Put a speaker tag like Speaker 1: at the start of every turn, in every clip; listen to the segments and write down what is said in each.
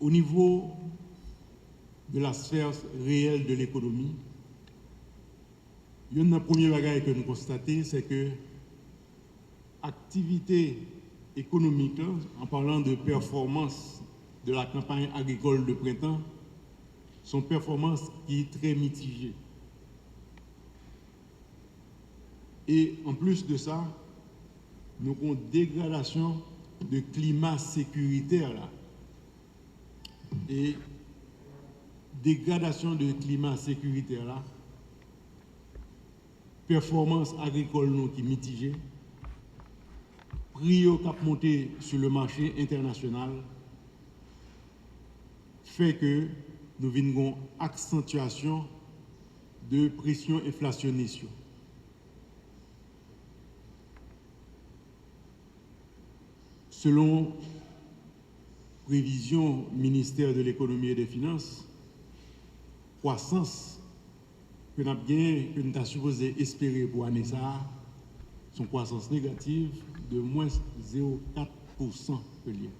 Speaker 1: Au niveau de la sphère réelle de l'économie, il y a un premier bagage que nous constatons, c'est que l'activité économique, en parlant de performance de la campagne agricole de printemps, sont performances qui est très mitigée. Et en plus de ça, nous avons une dégradation de climat sécuritaire là. Et dégradation de climat sécuritaire là, performance agricole nous qui mitigée, prix au cap monté sur le marché international, fait que nous avons une accentuation de pression inflationniste. Selon prévision ministère de l'économie et des finances, croissance que nous avons supposé espérer pour l'année ça, son croissance négative de moins 0,4% que lié.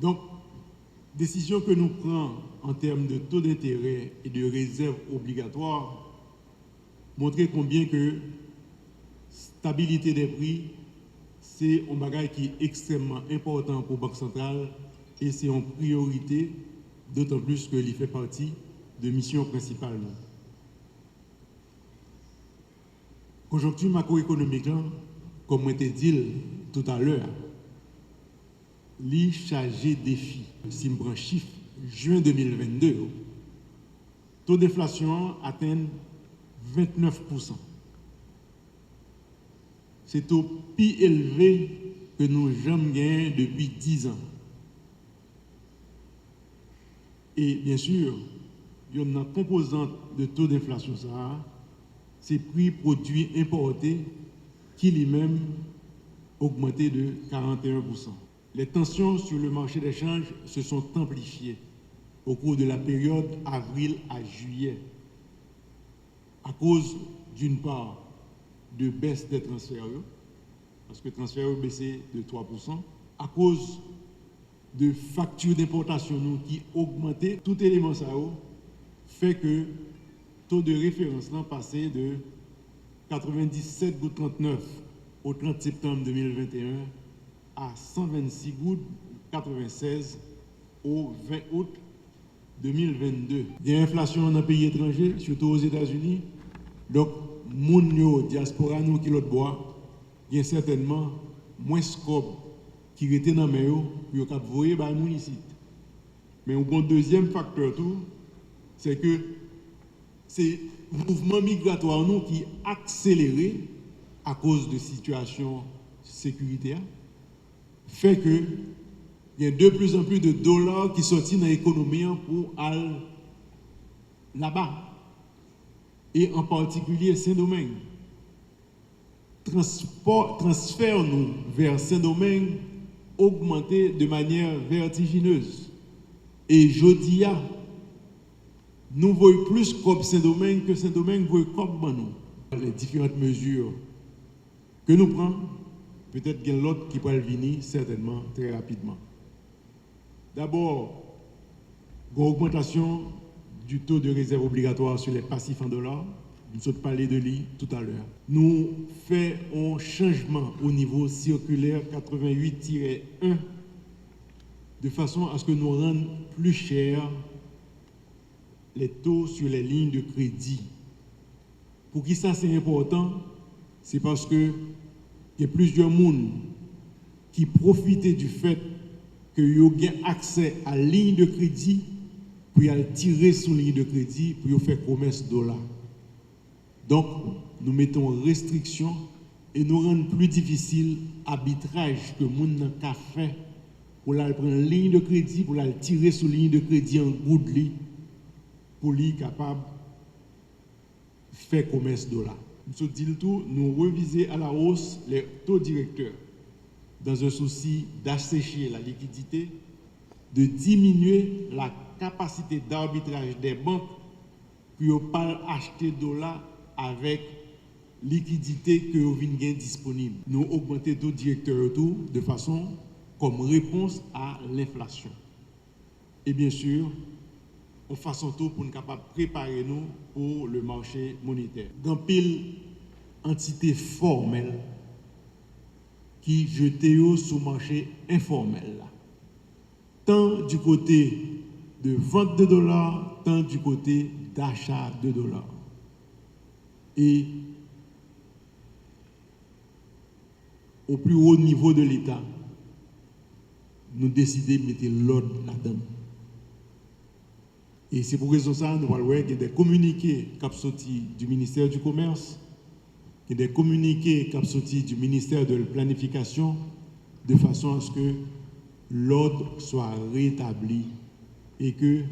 Speaker 1: Donc, décision que nous prenons en termes de taux d'intérêt et de réserve obligatoire montre combien que stabilité des prix, c'est un bagage qui est extrêmement important pour la Banque centrale et c'est en priorité, d'autant plus qu'il fait partie de mission principale. Conjoncture macroéconomique, comme je l'ai dit tout à l'heure, li chargé défi. Si je prends chiffre, juin 2022, taux d'inflation atteint 29%. C'est taux plus élevé que nous jamais gagné depuis 10 ans. Et bien sûr, il y a une composante de taux d'inflation, c'est prix produits importés qui lui-même augmenté de 41%. Les tensions sur le marché des changes se sont amplifiées au cours de la période avril à juillet à cause d'une part de baisse des transferts, parce que les transferts ont baissé de 3%, à cause de factures d'importation qui augmentaient, tout élément ça fait que le taux de référence là passé de 97,39 au 30 septembre 2021 à 126,96 au 20 août 2022. Il y a une inflation dans les pays étrangers, surtout aux États-Unis. Donc, moun yo diaspora nous qui l'autre bois, il y a certainement moins scope qui était dans mes yo pour cap voyer ba moun ici. Mais un bon deuxième facteur tout, c'est que c'est le mouvement migratoire nous qui accéléré à cause de situation sécuritaire fait que il y a de plus en plus de dollars qui sortent dans l'économie pour aller là-bas. Et en particulier Saint-Domingue. Transfert nous vers Saint-Domingue augmenté de manière vertigineuse. Et jeudi, nous voyons plus comme Saint-Domingue que Saint-Domingue voit comme nous. Les différentes mesures que nous prenons, peut-être qu'il y a l'autre qui peut venir certainement très rapidement. D'abord, augmentation du taux de réserve obligatoire sur les passifs en dollars. Nous avons parlé de lui tout à l'heure. Nous faisons un changement au niveau circulaire 88-1 de façon à ce que nous rendions plus cher les taux sur les lignes de crédit. Pour qui ça c'est important? C'est parce que il y a plusieurs monde qui profitaient du fait que y a accès à ligne de crédit pour y tirer sur ligne de crédit pour y faire commerce dollar. Donc nous mettons restriction et nous rendons plus difficile l'arbitrage que moun nan ka fait pour la prendre ligne de crédit pour la tirer sur ligne de crédit en good li pour lui capable faire commerce dollar. Nous dit le tout, nous reviser à la hausse les taux directeurs dans un souci d'assécher la liquidité, de diminuer la capacité d'arbitrage des banques pour ne pas acheter dollars avec liquidité que vous venez disponible. Nous augmenter tout directeur tout de façon comme réponse à l'inflation. Et bien sûr, on façon tout pour nous capable préparer nous pour le marché monétaire. Dans pile entité formelle qui jetait sur le marché informel là. Tant du côté de vente de dollars, tant du côté d'achat de dollars. Et au plus haut niveau de l'État, nous décidons de mettre l'ordre là-dedans. Et c'est pour raison ça, nous allons voir qu'il y a des communiqués qui sont sortis du ministère du Commerce, qu'il y a des communiqués qui sont sortis du ministère de la Planification, de façon à ce que l'ordre soit rétabli et que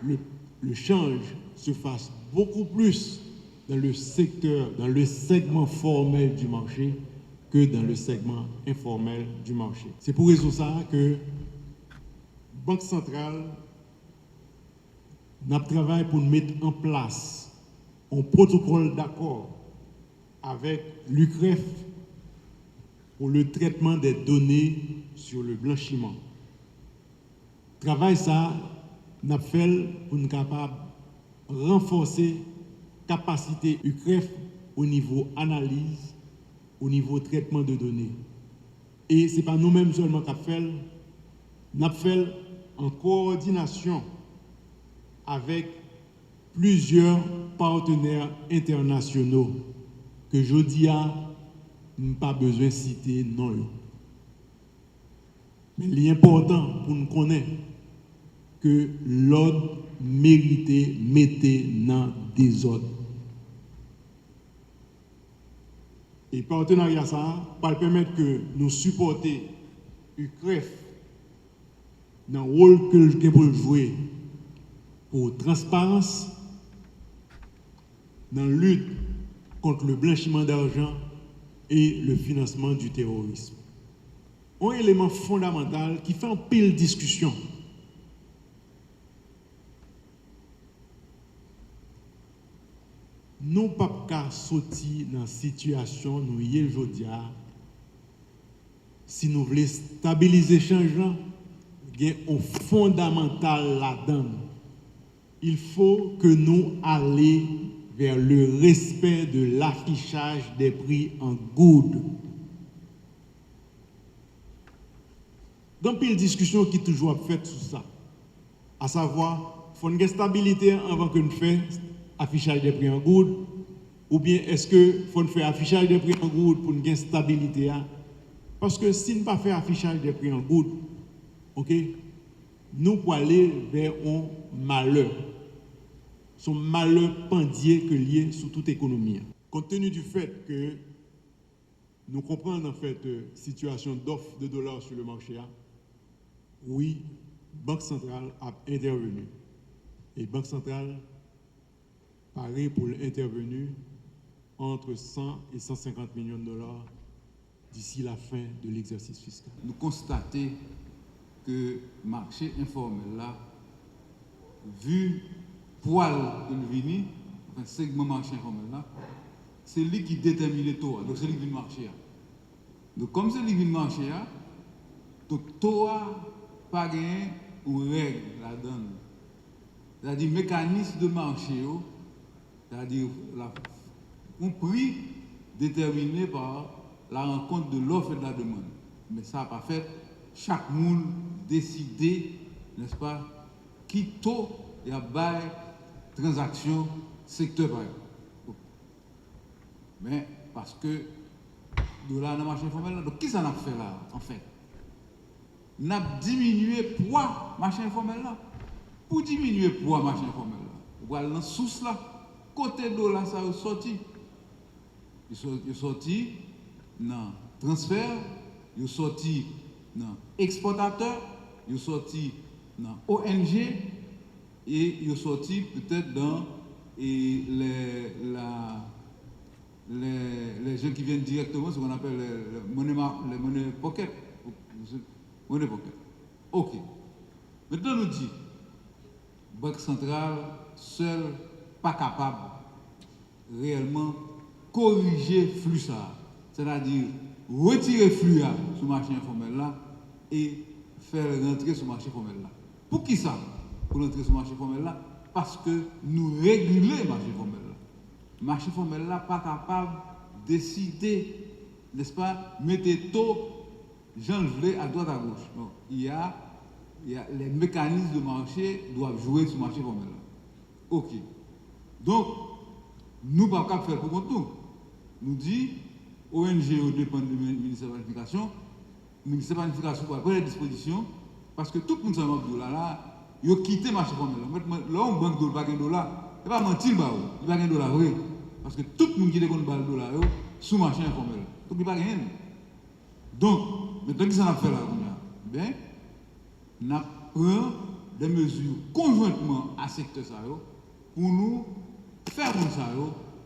Speaker 1: le change se fasse beaucoup plus dans le secteur, dans le segment formel du marché que dans le segment informel du marché. C'est pour raison ça que Banque centrale n'a travaillé pour mettre en place un protocole d'accord avec l'UCREF pour le traitement des données sur le blanchiment. Travail ça, n'a fait pour nous capable renforcer capacité UCREF au niveau analyse, au niveau traitement de données. Et ce n'est pas nous-mêmes seulement qui avons fait en coordination avec plusieurs partenaires internationaux que je dis à pas besoin de citer non. Mais l'important pour nous connaître que l'ordre mérité mettez dans des ordres. Et partenariat ça va permettre que nous supporter UCREF dans le rôle que je peux jouer pour transparence, dans la lutte contre le blanchiment d'argent et le financement du terrorisme. Un élément fondamental qui fait un pile discussion. Nous ne pouvons pas sortir dans la situation nous y est aujourd'hui. Si nous voulons stabiliser le changement, il y a un fondamental là-dedans. Il faut que nous allions vers le respect de l'affichage des prix en gouttes. Dans une discussion qui est toujours faite sur ça, à savoir, il faut une stabilité avant que nous fassions affichage des prix en gouttes, ou bien est-ce qu'il faut faire affichage des prix en gouttes pour une stabilité? Parce que si nous ne pas faire affichage des prix en gouttes, ok, nous pouvons aller vers un malheur. Son malheur pendier que lié sur toute économie. Compte tenu du fait que nous comprenons en fait situation d'offre de dollars sur le marché, oui, Banque centrale a intervenu. Et Banque centrale paraît pour l'intervenu entre 100 et 150 millions de dollars d'ici la fin de l'exercice fiscal.
Speaker 2: Nous constatons que le marché informel là, vu poil de vini, enfin segment marché informel là, c'est lui qui détermine le taux. Donc c'est lui qui vient marché. Donc comme c'est lui qui vient marché, donc taux pas gagné une règle là-dedans. C'est-à-dire le mécanisme de marché, c'est-à-dire un prix déterminé par la rencontre de l'offre et de la demande. Mais ça n'a pas fait. Chaque monde décide, n'est-ce pas, qui taux et à bail transaction secteur par exemple. Mais parce que dollar dans le marché informel, donc qui ça a fait là en fait? On a diminué le poids marché informel là. Pour diminuer le poids marché informel là, voilà dans source là, côté dollar ça est sorti. Il est sorti dans transfert, il est sorti dans exportateur, il est sorti dans ONG et il est sorti peut-être dans les gens qui viennent directement, ce qu'on appelle les monnaies pocket. Monnaie pocket. Ok. Maintenant, nous dit, Banque centrale seule pas capable réellement corriger flux ça, c'est-à-dire retirer flux là sur le marché informel là et faire rentrer sur le marché formel là. Pour qui ça? Pour rentrer sur le marché formel là? Parce que nous régulons le marché formel là. Le marché formel là pas capable de décider, n'est-ce pas, mettre taux, j'en veux à droite à gauche. Non, il y a les mécanismes de marché doivent jouer sur le marché formel là. Ok. Donc, nous ne pouvons pas faire pour nous. Nous dit, ONG dépend du ministère de la Planification. Le ministère de la Planification doit prendre des dispositions parce que tout le monde s'en va là, il a quitté le marché formel. Là, on banque de $1, il ne va pas mentir, il ne va pas $1 vrai. Parce que tout le monde qui déconne $1 sous le marché informel. Donc, il ne va pas rien. Donc, maintenant, qu'est-ce qu'on a fait là? Bien, on prend des mesures conjointement à ce secteur pour nous faire comme ça,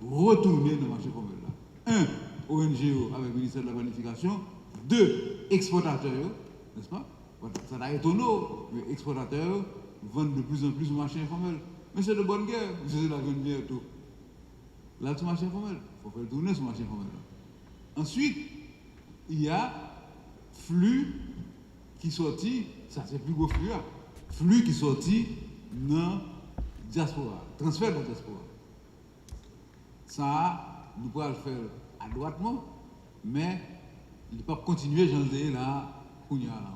Speaker 2: retourner dans le marché formel là. 1, ONG avec le ministère de la Planification. 2, exportateurs, n'est-ce pas? Ça a étonné, les exportateurs vendent de plus en plus au marché informel. Mais c'est de bonne guerre, c'est la bonne guerre tout. Là, sur le marché informel, il faut faire tourner sur le marché informel là. Ensuite, il y a flux qui sortit, ça c'est plus gros flux là. Flux qui sortit dans diaspora, transfert de la diaspora. Ça, nous pouvons le faire adroitement, mais il ne peut pas continuer, j'en ai là, qu'on y a là.